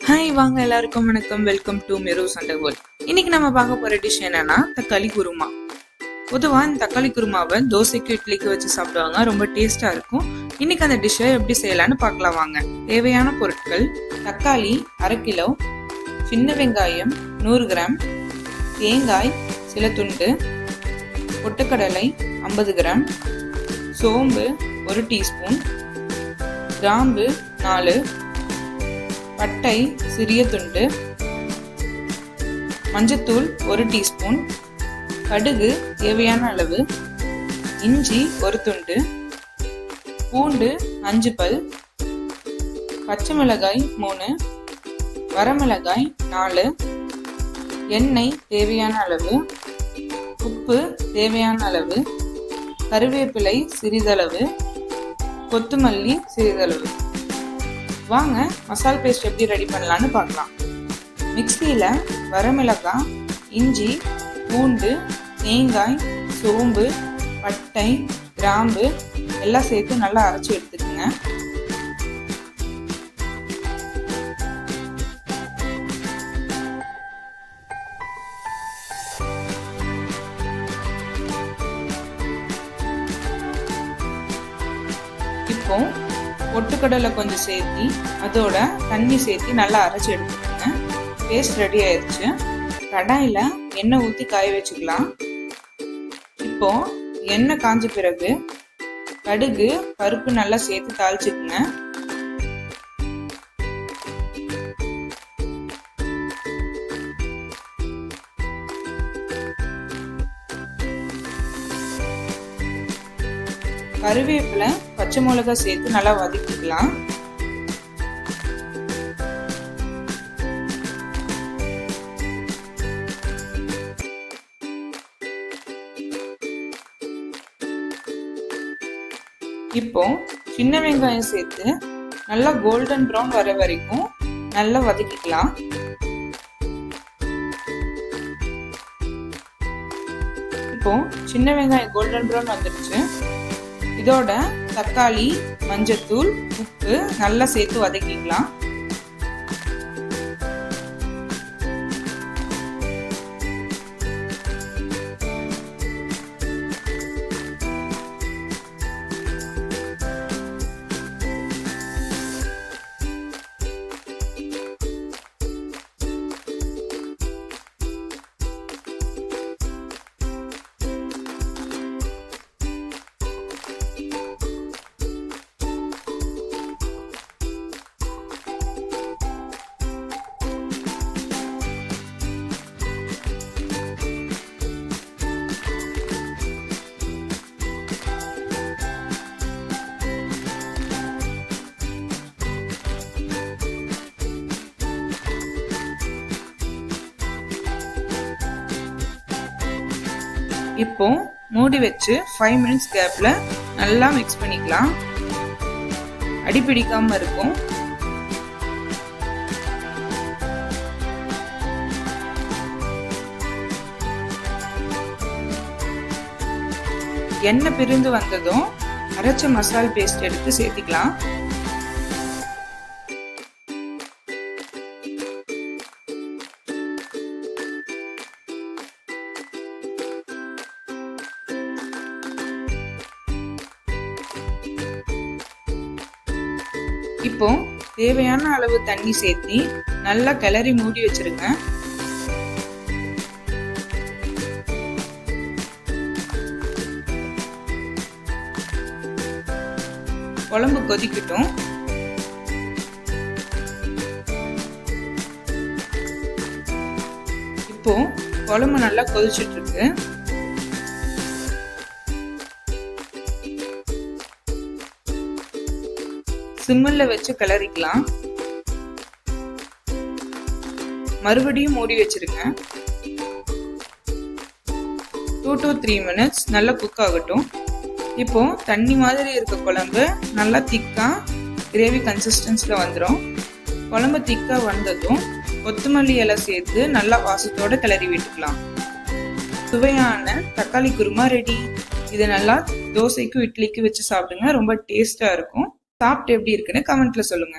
Hi வாங்க எல்லாருக்கும் வணக்கம். Welcome to Miros and world. இன்னைக்கு நம்ம பார்க்க போற டிஷ் என்னன்னா தக்காளி குருமா. பொதுவா இந்த தக்காளி குருமாவை தோசைக்கு இட்லிக்கு வச்சு சாப்பிடுவாங்க, ரொம்ப டேஸ்டா இருக்கும். இன்னைக்கு அந்த டிஷ்ஷை எப்படி செய்யலான்னு பார்க்கலாம் வாங்க. தேவையான பொருட்கள்: தக்காளி 1/2 கிலோ, சின்ன வெங்காயம் 100 கிராம், தேங்காய் சில துண்டு, பொட்டுக்கடலை 50 கிராம், சோம்பு 1 டீஸ்பூன், கிராம்பு 4, பட்டை சிறிய துண்டு, மஞ்சத்தூள் 1 டீஸ்பூன், கடுகு தேவையான அளவு, இஞ்சி 1 துண்டு, பூண்டு 5 பல், பச்சை மிளகாய் 3, வரமிளகாய் 4, எண்ணெய் தேவையான அளவு, உப்பு தேவையான அளவு, கருவேப்பிலை சிறிதளவு, கொத்தமல்லி சிறிதளவு. வாங்க மசாலா பேஸ்ட் எப்படி ரெடி பண்ணலான்னு பார்க்கலாம். மிக்சியில் வரமிளகாய், இஞ்சி, பூண்டு, தேங்காய், சோம்பு, பட்டை, கிராம்பு எல்லாம் சேர்த்து நல்லா அரைச்சி எடுத்துக்கோங்க. இப்போ பொட்டுக்கடலை கொஞ்சம் சேர்த்து அதோட தண்ணி சேர்த்து நல்லா அரைச்சி எடுத்துக்கோங்க. பேஸ்ட் ரெடி ஆயிடுச்சு. கடாயில் எண்ணெய் ஊற்றி காய வச்சுக்கலாம். இப்போ எண்ணெய் காஞ்ச பிறகு கடுகு பருப்பு நல்லா சேர்த்து தாளிச்சுக்குங்க. கருவேப்பிலை பச்சை மிளகாய் சேர்த்து நல்லா வதக்கிக்கலாம். இப்போ சின்ன வெங்காயம் சேர்த்து நல்லா கோல்டன் ப்ரௌன் வர வரைக்கும் நல்லா வதக்கிக்கலாம். இப்போ சின்ன வெங்காயம் கோல்டன் ப்ரௌன் வந்துருச்சு. இதோட தக்காளி, மஞ்சத்தூள், உப்பு நல்லா சேர்த்து வதக்கிக்கலாம். இப்போ மூடி வச்சு 5 மினிட்ஸ் கேப்ல நல்லா மிக்ஸ் பண்ணிக்கலாம். அடி பிடிக்காம இருக்கும். எண்ணெய் பிரிந்து வந்ததும் அரைச்ச மசாலா பேஸ்ட் எடுத்து சேர்த்துக்கலாம். இப்போ தேவையான அளவு தண்ணி சேர்த்து நல்லா கிளறி மூடி வச்சிருங்க. குழம்பு கொதிக்கட்டும். இப்போ குழம்பு நல்லா கொதிச்சிட்டு இருக்கு. சிம்மில் வச்சு கிளறிக்கலாம். மறுபடியும் மூடி வச்சிருங்க. 2 to 3 மினிட்ஸ் நல்லா குக் ஆகட்டும். இப்போ தண்ணி மாதிரி இருக்க குழம்பு நல்லா திக்கா கிரேவி கன்சிஸ்டன்சில வந்துடும். குழம்பு திக்கா வந்ததும் கொத்தமல்லி இலை சேர்த்து நல்லா வாசத்தோட கிளறி விட்டுக்கலாம். சுவையான தக்காளி குருமா ரெடி. இது நல்லா தோசைக்கும் இட்லிக்கு வச்சு சாப்பிடுங்க, ரொம்ப டேஸ்டா இருக்கும். சாப்பிட்டு எப்படி இருக்குன்னு கமெண்ட்ல சொல்லுங்க.